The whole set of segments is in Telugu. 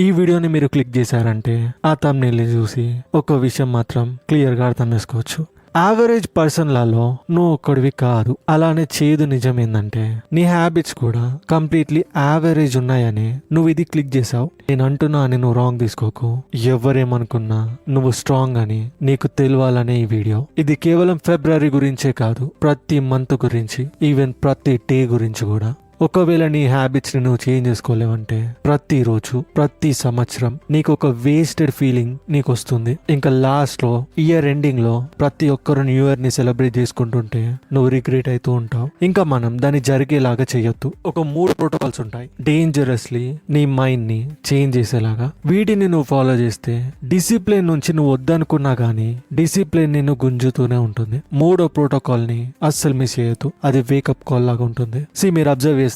ఈ వీడియోని మీరు క్లిక్ చేశారంటే ఆ థంబ్నెయిల్ని చూసి ఒక విషయం మాత్రం క్లియర్గా అర్థం చేసుకోవచ్చు. యావరేజ్ పర్సన్లలో నువ్వు ఒక్కడివి కాదు. అలానే చేదు నిజం ఏంటంటే నీ హ్యాబిట్స్ కూడా కంప్లీట్లీ యావరేజ్ ఉన్నాయని నువ్వు ఇది క్లిక్ చేసావు. నేను అంటున్నా అని నువ్వు రాంగ్ తీసుకోకు. ఎవరేమనుకున్నా నువ్వు స్ట్రాంగ్ అని నీకు తెలియాలనే ఈ వీడియో. ఇది కేవలం ఫిబ్రవరి గురించే కాదు, ప్రతి మంత్ గురించి, ఈవెన్ ప్రతి డే గురించి కూడా. ఒకవేళ నీ హ్యాబిట్స్ ని నువ్వు చేంజ్ చేసుకోలేవంటే ప్రతిరోజు, ప్రతి సంవత్సరం నీకు ఒక వేస్టెడ్ ఫీలింగ్ నీకు వస్తుంది. ఇంకా లాస్ట్ లో, ఇయర్ ఎండింగ్ లో ప్రతి ఒక్కరు న్యూ ఇయర్ ని సెలబ్రేట్ చేసుకుంటుంటే నువ్వు రిగ్రెట్ అవుతూ ఉంటావు. ఇంకా మనం దాన్ని జరిగేలాగా చేయొద్దు. ఒక 3 ప్రోటోకాల్స్ ఉంటాయి డేంజరస్లీ నీ మైండ్ ని చేంజ్ చేసేలాగా. వీటిని నువ్వు ఫాలో చేస్తే డిసిప్లిన్ నుంచి నువ్వు వద్దనుకున్నా గానీ డిసిప్లిన్ నిన్ను గుంజుతూనే ఉంటుంది. 3వ ప్రోటోకాల్ ని అస్సలు మిస్ చేయొద్దు. అది వేకప్ కాల్ లాగా ఉంటుంది. మీరు అబ్జర్వ్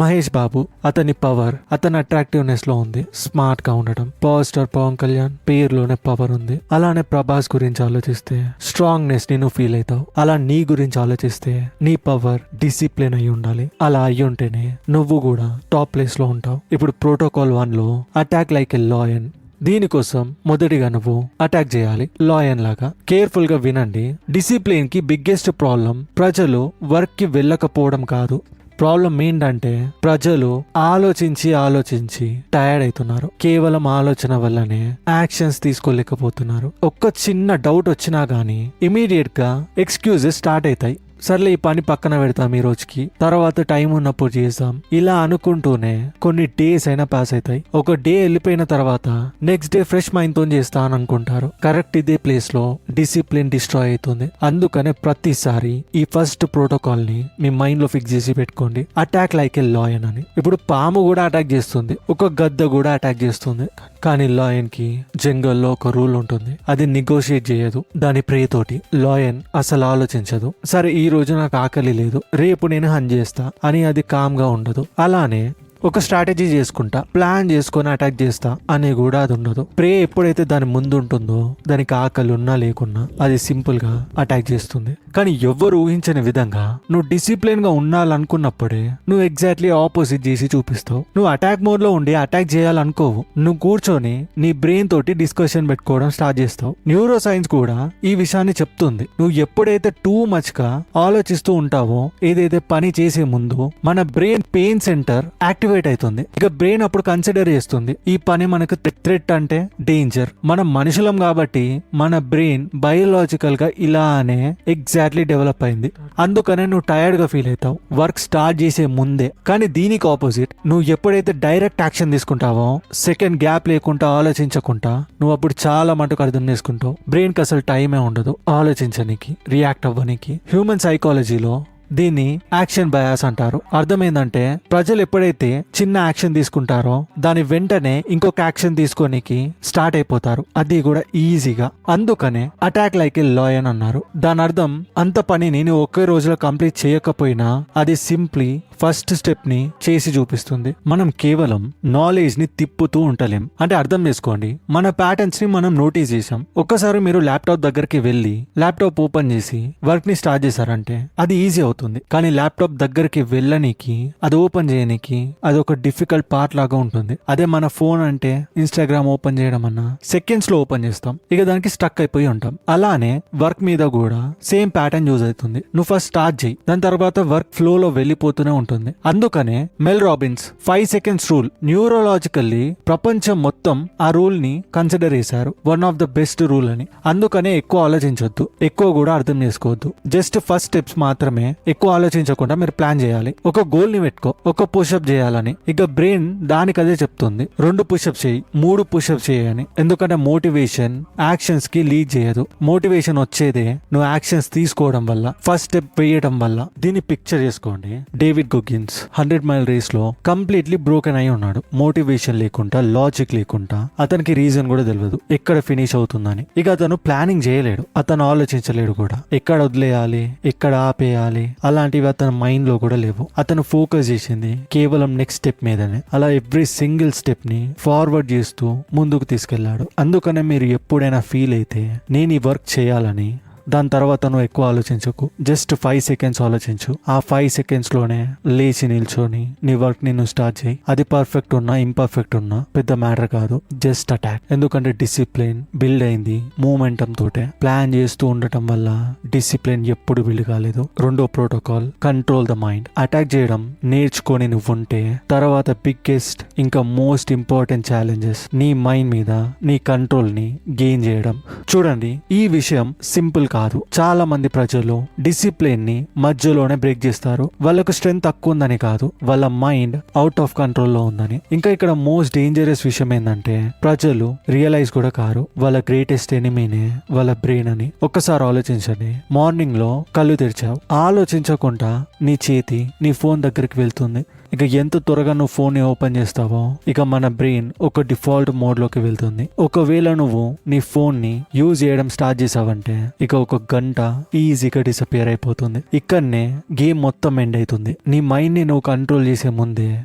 మహేష్ బాబు, అతని పవర్ అతని అట్రాక్టివ్నెస్ లో ఉంది. స్మార్ట్ గా ఉండటం. పవర్ స్టార్ పవన్ కళ్యాణ్ పేరులోనే పవర్ ఉంది. అలానే ప్రభాస్ గురించి ఆలోచిస్తే స్ట్రాంగ్నెస్ ని నువ్వు ఫీల్ అవుతావు. అలా నీ గురించి ఆలోచిస్తే నీ పవర్ డిసిప్లిన్ అయి ఉండాలి. అలా అయి ఉంటేనే నువ్వు కూడా టాప్ ప్లేస్ లో ఉంటావు. ఇప్పుడు ప్రోటోకాల్ 1 లో అటాక్ లైక్ ఎ లాయన్. దీనికోసం మొదటిగా నువ్వు అటాక్ చేయాలి లాయన్ లాగా. కేర్ఫుల్ గా వినండి. డిసిప్లిన్ కి బిగ్గెస్ట్ ప్రాబ్లం ప్రజలు వర్క్ కి వెళ్ళకపోవడం కాదు. ప్రాబ్లం ఏంటంటే ప్రజలు ఆలోచించి టైర్డ్ అవుతున్నారు. కేవలం ఆలోచన వల్లనే యాక్షన్స్ తీసుకోలేకపోతున్నారు. ఒక్క చిన్న డౌట్ వచ్చినా గానీ ఇమీడియట్ గా ఎక్స్క్యూజెస్ స్టార్ట్ అవుతాయి. సర్లే ఈ పని పక్కన పెడతాం ఈ రోజుకి, తర్వాత టైం ఉన్నప్పుడు చేద్దాం, ఇలా అనుకుంటూనే కొన్ని డేస్ అయినా పాస్ అవుతాయి. ఒక డే వెళ్ళిపోయిన తర్వాత నెక్స్ట్ డే ఫ్రెష్ మైండ్ తో చేస్తా అని అనుకుంటారు. కరెక్ట్ ఇదే ప్లేస్ లో డిసిప్లిన్ డిస్ట్రాయ్ అవుతుంది. అందుకనే ప్రతిసారి ఈ ఫస్ట్ ప్రోటోకాల్ ని మీ మైండ్ లో ఫిక్స్ చేసి పెట్టుకోండి. అటాక్ లైక్ ఏ లాయన్ అని. ఇప్పుడు పాము కూడా అటాక్ చేస్తుంది, ఒక గద్ద కూడా అటాక్ చేస్తుంది. కానీ లాయన్ కి జంగల్లో ఒక రూల్ ఉంటుంది. అది నెగోషియేట్ చేయదు దాని ప్రే తోటి. లాయన్ అసలు ఆలోచించదు. సరే ఈ రోజు నాకు ఆకలి లేదు, రేపు నేను హన్ చేస్తా అని అది కామ్ గా ఉండదు. అలానే ఒక స్ట్రాటజీ చేసుకుంటా, ప్లాన్ చేసుకొని అటాక్ చేస్తా అని కూడా అది ఉండదు. ప్రే ఎప్పుడైతే దాని ముందు ఉంటుందో దానికి ఆకలి ఉన్నా లేకున్నా అది సింపుల్ గా అటాక్ చేస్తుంది. కానీ ఎవ్వరు ఊహించని విధంగా నువ్వు డిసిప్లిన్ గా ఉండాలనుకున్నప్పుడే నువ్వు ఎగ్జాక్ట్లీ ఆపోజిట్ చేసి చూపిస్తావు. నువ్వు అటాక్ మోడ్ లో ఉండి అటాక్ చేయాలనుకోవు. నువ్వు కూర్చొని నీ బ్రెయిన్ తోటి డిస్కషన్ పెట్టుకోవడం స్టార్ట్ చేస్తావు. న్యూరో సైన్స్ కూడా ఈ విషయాన్ని చెప్తుంది. నువ్వు ఎప్పుడైతే టూ మచ్ గా ఆలోచిస్తూ ఉంటావో ఏదైతే పని చేసే ముందు మన బ్రెయిన్ పెయిన్ సెంటర్ యాక్టివేట్ అవుతుంది. ఇక బ్రెయిన్ అప్పుడు కన్సిడర్ చేస్తుంది ఈ పని మనకు థ్రెట్ అంటే డేంజర్. మనం మనుషులం కాబట్టి మన బ్రెయిన్ బయోలాజికల్ గా ఇలానే ఎగ్జాక్ట్లీ డెవలప్ అయింది. అందుకనే నువ్వు టైర్డ్ గా ఫీల్ అవుతావు వర్క్ స్టార్ట్ చేసే ముందే. కానీ దీనికి ఆపోజిట్, నువ్వు ఎప్పుడైతే డైరెక్ట్ యాక్షన్ తీసుకుంటావో, సెకండ్ గ్యాప్ లేకుండా ఆలోచించకుండా, నువ్వు అప్పుడు చాలా మటుకు అర్థం చేసుకుంటావు. బ్రెయిన్ కి అసలు టైమే ఉండదు ఆలోచించడానికి, రియాక్ట్ అవ్వడానికి. హ్యూమన్ సైకాలజీలో దీన్ని యాక్షన్ బయాస్ అంటారు. అర్థమైందంటే ప్రజలు ఎప్పుడైతే చిన్న యాక్షన్ తీసుకుంటారో దాని వెంటనే ఇంకొక యాక్షన్ తీసుకోనికి స్టార్ట్ అయిపోతారు, అది కూడా ఈజీగా. అందుకనే అటాక్ లైక్ ఏ లాయన్ అన్నారు. దాని అర్థం అంత పనిని నువ్వు ఒకే రోజులో కంప్లీట్ చేయకపోయినా అది సింప్లీ ఫస్ట్ స్టెప్ ని చేసి చూపిస్తుంది. మనం కేవలం నాలెడ్జ్ ని తిప్పుతూ ఉండలేం. అంటే అర్థం చేసుకోండి, మన ప్యాటర్న్స్ ని మనం నోటీస్ చేసాం. ఒక్కసారి మీరు ల్యాప్టాప్ దగ్గరికి వెళ్ళి ల్యాప్టాప్ ఓపెన్ చేసి వర్క్ ని స్టార్ట్ చేశారంటే అది ఈజీ అవుతుంది. కానీ ల్యాప్టాప్ దగ్గరికి వెళ్ళనీకి, అది ఓపెన్ చేయడానికి అది ఒక డిఫికల్ట్ పార్ట్ లాగా ఉంటుంది. అదే మన ఫోన్ అంటే ఇన్స్టాగ్రామ్ ఓపెన్ చేయడం అన్నా సెకండ్స్ లో ఓపెన్ చేస్తాం, ఇక దానికి స్టక్ అయిపోయి ఉంటాం. అలానే వర్క్ మీద కూడా సేమ్ ప్యాటర్న్ యూజ్ అవుతుంది. నువ్వు ఫస్ట్ స్టార్ట్ చేయి, దాని తర్వాత వర్క్ ఫ్లో లో వెళ్ళిపోతూనే ఉంటుంది. అందుకనే మెల్ రాబిన్స్ 5 seconds రూల్ న్యూరోలాజికల్లీ ప్రపంచం మొత్తం ఆ రూల్ ని కన్సిడర్ చేశారు one of the best rule అని. అందుకనే ఎక్కువ ఆలోచించొద్దు, ఎక్కువ కూడా అర్థం చేసుకోవద్దు. జస్ట్ ఫస్ట్ స్టెప్స్ మాత్రమే, ఎక్కువ ఆలోచించకుండా మీరు ప్లాన్ చేయాలి. ఒక గోల్ ని పెట్టుకో, ఒక పుషప్ చేయాలని. ఇక బ్రెయిన్ దానికి అదే చెప్తుంది 2 పుషప్స్ చేయి, 3 పుషప్స్ చేయని. ఎందుకంటే మోటివేషన్ యాక్షన్స్ కి లీడ్ చేయదు. మోటివేషన్ వచ్చేదే నువ్వు యాక్షన్స్ తీసుకోవడం వల్ల, ఫస్ట్ స్టెప్ వేయడం వల్ల. దీన్ని పిక్చర్ చేసుకోండి. డేవిడ్ గోగిన్స్ 100 mile రేస్ లో కంప్లీట్లీ బ్రోకెన్ అయి ఉన్నాడు. మోటివేషన్ లేకుండా, లాజిక్ లేకుండా, అతనికి రీజన్ కూడా తెలియదు ఎక్కడ ఫినిష్ అవుతుందని. ఇక అతను ప్లానింగ్ చేయలేడు, అతను ఆలోచించలేడు కూడా. ఎక్కడ వదిలేయాలి, ఎక్కడ ఆపేయాలి అలాంటివి అతని మైండ్ లో కూడా లేవు. అతను ఫోకస్ చేసింది కేవలం నెక్స్ట్ స్టెప్ మీదనే. అలా ఎవ్రీ సింగిల్ స్టెప్ ని ఫార్వర్డ్ చేస్తూ ముందుకు తీసుకెళ్లాడు. అందుకనే మీరు ఎప్పుడైనా ఫీల్ అయితే నేను ఈ వర్క్ చేయాలని దాని తర్వాత నువ్వు ఎక్కువ ఆలోచించకు, జస్ట్ 5 సెకండ్స్ ఆలోచించు. ఆ 5 సెకండ్స్ లోనే లేచి నిల్చొని నీ వర్క్ ని నువ్వు స్టార్ట్ చేయి. అది పర్ఫెక్ట్ ఉన్నా ఇంపర్ఫెక్ట్ ఉన్నా పెద్ద మ్యాటర్ కాదు, జస్ట్ అటాక్. ఎందుకంటే డిసిప్లిన్ బిల్డ్ అయింది మూమెంటం తోటే. ప్లాన్ చేస్తూ ఉండటం వల్ల డిసిప్లిన్ ఎప్పుడు బిల్డ్ కాలేదు. రెండో protocol, control the mind. Attack చేయడం నేర్చుకొని నువ్వు ఉంటే తర్వాత బిగ్గెస్ట్ ఇంకా మోస్ట్ ఇంపార్టెంట్ ఛాలెంజెస్ నీ మైండ్ మీద నీ కంట్రోల్ ని గెయిన్ చేయడం. చూడండి, ఈ విషయం సింపుల్ కాదు. చాలా మంది ప్రజలు డిసిప్లిన్ ని మధ్యలోనే బ్రేక్ చేస్తారు. వాళ్ళకు స్ట్రెంగ్త్ తక్కువ ఉందని కాదు, వాళ్ళ మైండ్ అవుట్ ఆఫ్ కంట్రోల్ లో ఉందని. ఇంకా ఇక్కడ మోస్ట్ డేంజరస్ విషయం ఏంటంటే ప్రజలు రియలైజ్ కూడా కారు వాళ్ళ గ్రేటెస్ట్ ఎనిమీనే వాళ్ళ బ్రెయిన్ అని. ఒక్కసారి ఆలోచించండి, మార్నింగ్ లో కళ్ళు తెరిచావు, ఆలోచించకుండా నీ చేతి నీ ఫోన్ దగ్గరికి వెళ్తుంది. ఇక ఎంత త్వరగా నువ్వు ఫోన్ ని ఓపెన్ చేస్తావో ఇక మన బ్రెయిన్ ఒక డిఫాల్ట్ మోడ్ లోకి వెళ్తుంది. ఒకవేళ నువ్వు నీ ఫోన్ ని యూజ్ చేయడం స్టార్ట్ చేసావంటే ఇక ఒక గంట ఈజీగా డిసపియర్ అయిపోతుంది. ఇక్కడనే గేమ్ మొత్తం ఎండ్ అవుతుంది. నీ మైండ్ ని నువ్వు కంట్రోల్ చేసే ముందే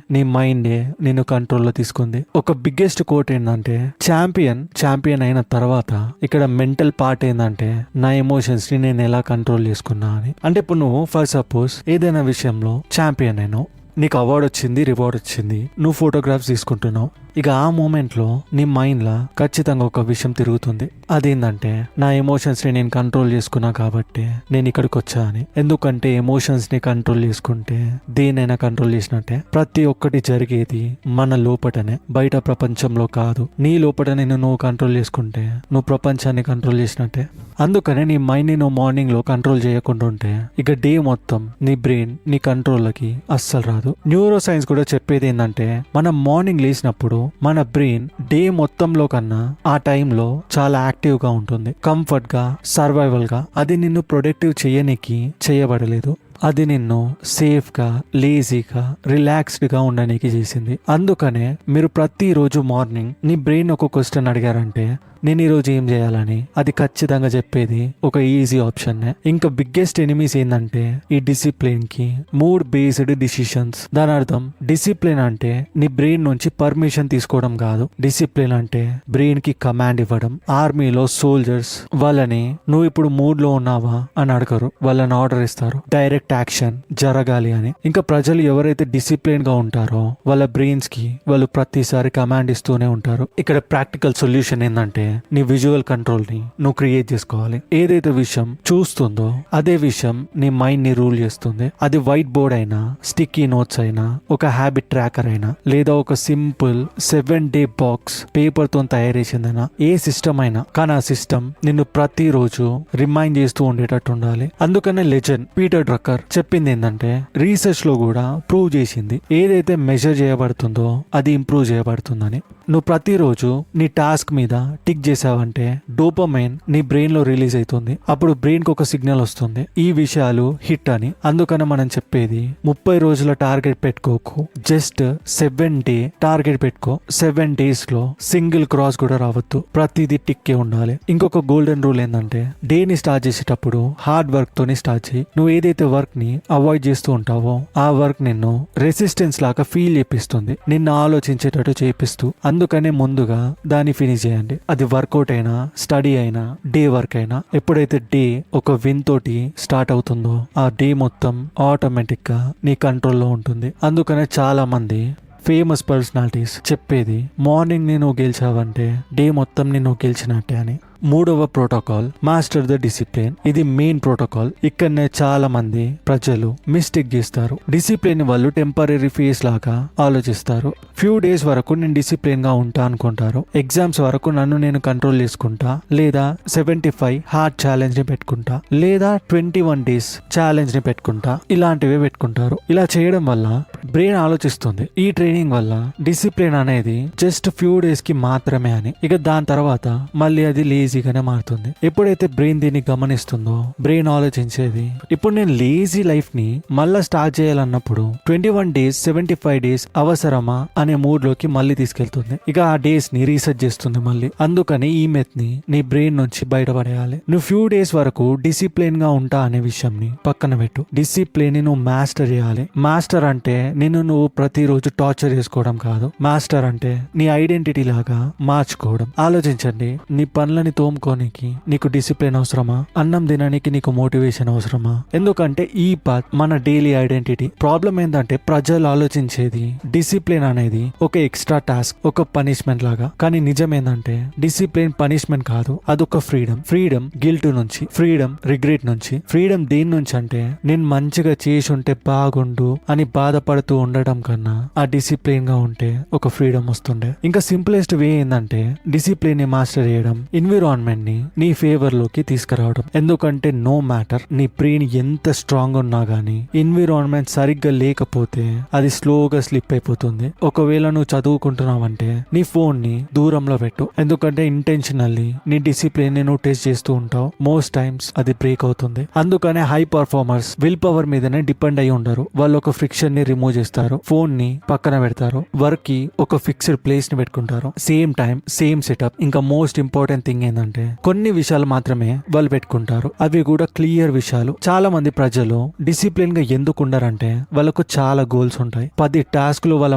నీ మైండే నిన్ను కంట్రోల్లో తీసుకుంది. ఒక బిగ్గెస్ట్ కోట్ ఏంటంటే ఛాంపియన్ అయిన తర్వాత ఇక్కడ మెంటల్ పార్ట్ ఏంటంటే నా ఎమోషన్స్ ని నేను ఎలా కంట్రోల్ చేసుకున్నా అని. అంటే ఇప్పుడు నువ్వు ఫర్ సపోజ్ ఏదైనా విషయంలో ఛాంపియన్ అయినావు, నీకు అవార్డు వచ్చింది, రివార్డ్ వచ్చింది, నువ్వు ఫోటోగ్రాఫ్స్ తీసుకుంటున్నావు. ఇక ఆ మూమెంట్ లో నీ మైండ్ లా ఖచ్చితంగా ఒక విషయం తిరుగుతుంది. అదేంటంటే నా ఎమోషన్స్ ని నేను కంట్రోల్ చేసుకున్నా కాబట్టి నేను ఇక్కడికి వచ్చా అని. ఎందుకంటే ఎమోషన్స్ ని కంట్రోల్ చేసుకుంటే దేనైనా కంట్రోల్ చేసినట్టే. ప్రతి ఒక్కటి జరిగేది మన లోపటనే, బయట ప్రపంచంలో కాదు. నీ లోపట నేను నువ్వు కంట్రోల్ చేసుకుంటే నువ్వు ప్రపంచాన్ని కంట్రోల్ చేసినట్టే. అందుకనే నీ మైండ్ ని నువ్వు మార్నింగ్ లో కంట్రోల్ చేయకుండా ఉంటే ఇక డే మొత్తం నీ బ్రెయిన్ నీ కంట్రోల్లోకి అస్సలు రాదు. న్యూరో సైన్స్ కూడా చెప్పేది ఏంటంటే మనం మార్నింగ్ లేచినప్పుడు మన బ్రెయిన్ డే మొత్తంలో కన్నా ఆ టైంలో చాలా యాక్టివ్ గా ఉంటుంది, కంఫర్ట్ గా, సర్వైవల్ గా. అది నిన్ను ప్రొడక్టివ్ చేయనీకి చేయబడలేదు, అది నిన్ను సేఫ్ గా, లేజీగా, రిలాక్స్డ్ గా ఉండడానికి చేసింది. అందుకనే మీరు ప్రతిరోజు మార్నింగ్ నీ బ్రెయిన్ ఒక క్వశ్చన్ అడిగారంటే నేను ఈరోజు ఏం చేయాలని అది ఖచ్చితంగా చెప్పేది ఒక ఈజీ ఆప్షన్. ఇంకా బిగ్గెస్ట్ ఎనిమీస్ ఏంటంటే ఈ డిసిప్లిన్ కి మూడ్ బేస్డ్ డిసిషన్స్. దాని అర్థం డిసిప్లిన్ అంటే నీ బ్రెయిన్ నుంచి పర్మిషన్ తీసుకోవడం కాదు. డిసిప్లిన్ అంటే బ్రెయిన్ కి కమాండ్ ఇవ్వడం. ఆర్మీలో సోల్జర్స్ వాళ్ళని నువ్వు ఇప్పుడు మూడ్ లో ఉన్నావా అని అడగరు, వాళ్ళని ఆర్డర్ ఇస్తారు, డైరెక్ట్ యాక్షన్ జరగాలి అని. ఇంకా ప్రజలు ఎవరైతే డిసిప్లిన్ గా ఉంటారో వాళ్ళ బ్రెయిన్స్ కి వాళ్ళు ప్రతిసారి కమాండ్ ఇస్తూనే ఉంటారు. ఇక్కడ ప్రాక్టికల్ సొల్యూషన్ ఏంటంటే నీ విజువల్ కంట్రోల్ ని నువ్వు క్రియేట్ చేసుకోవాలి. ఏదైతే విషయం చూస్తుందో అదే విషయం నీ మైండ్ ని రూల్ చేస్తుంది. అది వైట్ బోర్డ్ అయినా, స్టిక్కీ నోట్స్ అయినా, ఒక హ్యాబిట్ ట్రాకర్ అయినా, లేదా ఒక సింపుల్ 7-day బాక్స్ పేపర్ తో తయారు చేసిందైనా, ఏ సిస్టమ్ అయినా. కానీ ఆ సిస్టమ్ నిన్ను ప్రతిరోజు రిమైండ్ చేస్తూ ఉండేటట్టు ఉండాలి. అందుకనే లెజెండ్ పీటర్ డ్రక్కర్ చెప్పింది ఏంటంటే రీసెర్చ్ లో కూడా ప్రూవ్ చేసింది, ఏదైతే మెజర్ చేయబడుతుందో అది ఇంప్రూవ్ చేయబడుతుందని. నువ్వు ప్రతిరోజు నీ టాస్క్ మీద టిక్ చేసావంటే డోపమైన్ నీ బ్రెయిన్ లో రిలీజ్ అవుతుంది. అప్పుడు బ్రెయిన్ కి ఒక సిగ్నల్ వస్తుంది, ఈ విషయాలు హిట్ అని. అందుకని మనం చెప్పేది 30 రోజుల టార్గెట్ పెట్టుకోకు, జస్ట్ 7-day టార్గెట్ పెట్టుకో. 7 days లో సింగిల్ క్రాస్ కూడా రావద్దు, ప్రతిదీ టిక్కే ఉండాలి. ఇంకొక గోల్డెన్ రూల్ ఏంటంటే డేని స్టార్ట్ చేసేటప్పుడు హార్డ్ వర్క్ తోని స్టార్ట్ చేయి. నువ్వు ఏదైతే వర్క్ ని అవాయిడ్ చేస్తూ ఉంటావో ఆ వర్క్ నిన్ను రెసిస్టెన్స్ లాగా ఫీల్ చేపిస్తుంది, నిన్ను ఆలోచించేటట్టు చేపిస్తూ. అందుకనే ముందుగా దాన్ని ఫినిష్ చేయండి. అది వర్కౌట్ అయినా, స్టడీ అయినా, డే వర్క్ అయినా. ఎప్పుడైతే డే ఒక విన్ తోటి స్టార్ట్ అవుతుందో ఆ డే మొత్తం ఆటోమేటిక్ గా నీ కంట్రోల్లో ఉంటుంది. అందుకనే చాలా మంది ఫేమస్ పర్సనాలిటీస్ చెప్పేది మార్నింగ్ ని నువ్వు గెలిచావంటే డే మొత్తం ని నువ్వు గెలిచినట్టే అని. మూడవ ప్రోటోకాల్, మాస్టర్ ద డిసిప్లిన్. ఇది మెయిన్ ప్రోటోకాల్. ఇక్కడనే చాలా మంది ప్రజలు మిస్టేక్ చేస్తారు. డిసిప్లిన్ వాళ్ళు టెంపరీ ఫేస్ లాగా ఆలోచిస్తారు. ఫ్యూ డేస్ వరకు నేను డిసిప్లిన్ గా ఉంటా అనుకుంటారు. ఎగ్జామ్స్ వరకు నన్ను నేను కంట్రోల్ చేసుకుంటా, లేదా 75 హార్డ్ ఛాలెంజ్ ని పెట్టుకుంటా, లేదా 21 days ఛాలెంజ్ ని పెట్టుకుంటా, ఇలాంటివే పెట్టుకుంటారు. ఇలా చేయడం వల్ల బ్రెయిన్ ఆలోచిస్తుంది ఈ ట్రైనింగ్ వల్ల డిసిప్లిన్ అనేది జస్ట్ ఫ్యూ డేస్ కి మాత్రమే అని. ఇక దాని తర్వాత మళ్ళీ అది లేజీగానే మారుతుంది. ఎప్పుడైతే బ్రెయిన్ దీన్ని గమనిస్తుందో బ్రెయిన్ ఆలోచించేది ఇప్పుడు నేను లేజీ లైఫ్ ని మళ్ళా స్టార్ట్ చేయాలన్నప్పుడు 21 days 75 days అవసరమా అనే మూడ్ లోకి మళ్ళీ తీసుకెళ్తుంది. ఇక ఆ డేస్ ని రీసెట్ చేస్తుంది మళ్ళీ. అందుకని ఈ మెత్ ని నీ బ్రెయిన్ నుంచి బయటపడేయాలి. నువ్వు ఫ్యూ డేస్ వరకు డిసిప్లిన్ గా ఉంటా అనే విషయం ని పక్కన పెట్టు. డిసిప్లిన్ ని నువ్వు మాస్టర్ చేయాలి. మాస్టర్ అంటే నిన్ను నువ్వు ప్రతిరోజు టార్చర్ చేసుకోవడం కాదు. మాస్టర్ అంటే నీ ఐడెంటిటీ లాగా మార్చుకోవడం. ఆలోచించండి, నీ పనులని తోముకోనికి నీకు డిసిప్లిన్ అవసరమా? అన్నం తినడానికి నీకు మోటివేషన్ అవసరమా? ఎందుకంటే ఈ పాత్ మన డైలీ ఐడెంటిటీ. ప్రాబ్లం ఏంటంటే ప్రజలు ఆలోచించేది డిసిప్లిన్ అనేది ఒక ఎక్స్ట్రా టాస్క్, ఒక పనిష్మెంట్ లాగా. కానీ నిజం ఏంటంటే డిసిప్లిన్ పనిష్మెంట్ కాదు, అదొక ఫ్రీడమ్. ఫ్రీడమ్ గిల్ట్ నుంచి, ఫ్రీడమ్ రిగ్రెట్ నుంచి. ఫ్రీడమ్ దేని నుంచి అంటే నేను మంచిగా చేసి ఉంటే బాగుండు అని బాధపడుతూ ఉండడం కన్నా ఆ డిసిప్లిన్ గా ఉంటే ఒక ఫ్రీడమ్ వస్తుండే. ఇంకా సింపులెస్ట్ వే ఏంటంటే డిసిప్లిన్ ని మాస్టర్ చేయడం, ఎన్విరాన్మెంట్ ని నీ ఫేవర్ లోకి తీసుకురావడం. ఎందుకంటే నో మ్యాటర్ నీ బ్రెయిన్ ఎంత స్ట్రాంగ్ ఉన్నా గానీ ఎన్విరాన్మెంట్ సరిగ్గా లేకపోతే అది స్లోగా స్లిప్ అయిపోతుంది. ఒకవేళ నువ్వు చదువుకుంటున్నావంటే నీ ఫోన్ ని దూరంలో పెట్టు. ఎందుకంటే ఇంటెన్షనల్లీ నీ డిసిప్లిన్ ని నువ్వు టెస్ట్ చేస్తూ ఉంటావు. మోస్ట్ టైమ్స్ అది బ్రేక్ అవుతుంది. అందుకనే హై పర్ఫార్మర్స్ విల్ పవర్ మీదనే డిపెండ్ అయి ఉండరు. వాళ్ళు ఒక ఫ్రిక్షన్ ని రిమూవ్ చేస్తారు, ఫోన్ ని పక్కన పెడతారు, వర్క్ కి ఒక ఫిక్స్డ్ ప్లేస్ ని పెట్టుకుంటారు. Same time same setup. ఇంకా మోస్ట్ ఇంపార్టెంట్ థింగ్ ఏంటంటే కొన్ని విషయాలు మాత్రమే వాళ్ళు పెట్టుకుంటారు, అవి కూడా క్లియర్ విషయాలు. చాలా మంది ప్రజలు డిసిప్లిన్ గా ఎందుకు ఉండరంటే వాళ్ళకు చాలా గోల్స్ ఉంటాయి. 10 టాస్క్లు వాళ్ళ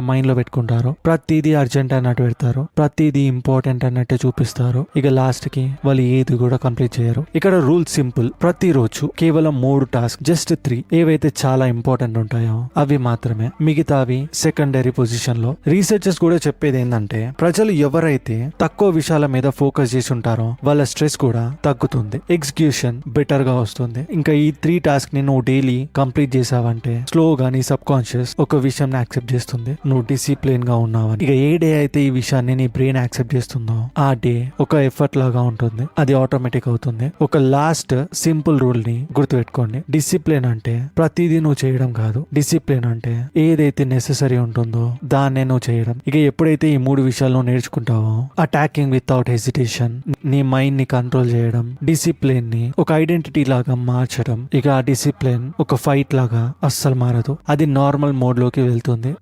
మైండ్ లో పెట్టుకుంటారు. ప్రతిదీ అర్జెంట్ అన్నట్టు పెడతారు, ప్రతిదీ ఇంపార్టెంట్ అన్నట్టు చూపిస్తారు. ఇక లాస్ట్ కి వాళ్ళు ఏది కూడా కంప్లీట్ చేయరు. ఇక్కడ రూల్ సింపుల్, ప్రతిరోజు కేవలం 3 టాస్క్, జస్ట్ 3 ఏవైతే చాలా ఇంపార్టెంట్ ఉంటాయో అవి మాత్రమే, మిగతావి సెకండరీ పొజిషన్ లో. రీసెర్చర్స్ కూడా చెప్పేది ఏంటంటే ప్రజలు ఎవరైతే తక్కువ విషయాల మీద ఫోకస్ చేసి ఉంటారో వాళ్ళ స్ట్రెస్ కూడా తగ్గుతుంది, ఎగ్జిక్యూషన్ బెటర్ గా వస్తుంది. ఇంకా ఈ 3 టాస్క్ ని నువ్వు డైలీ కంప్లీట్ చేసావంటే స్లోగా నీ సబ్ కాన్షియస్ ఒక విషయం యాక్సెప్ట్ చేస్తుంది, నువ్వు డిసిప్లిన్ గా ఉన్నావని. ఇక ఏ డే అయితే ఈ విషయాన్ని నీ బ్రెయిన్ యాక్సెప్ట్ చేస్తుందో ఆ డే ఒక ఎఫర్ట్ లాగా ఉంటుంది, అది ఆటోమేటిక్ అవుతుంది. ఒక లాస్ట్ సింపుల్ రూల్ ని గుర్తుపెట్టుకోండి, డిసిప్లిన్ అంటే ప్రతిదీ నువ్వు చేయడం కాదు, డిసిప్లిన్ అంటే ఏదైతే నెసెసరీ ఉంటుందో దాన్నే నువ్వు చేయడం. ఇక ఎప్పుడైతే ఈ 3 విషయాలు నేర్చుకుంటావో, అటాకింగ్ వితౌట్ హెసిటేషన్, నీ మైండ్ ని కంట్రోల్ చేయడం, డిసిప్లిన్ ని ఒక ఐడెంటిటీ లాగా మార్చడం. ఇక ఆ డిసిప్లిన్ ఒక ఫైట్ లాగా అస్సలు మారదు, అది నార్మల్ మోడ్ లోకి వెళ్తుంది.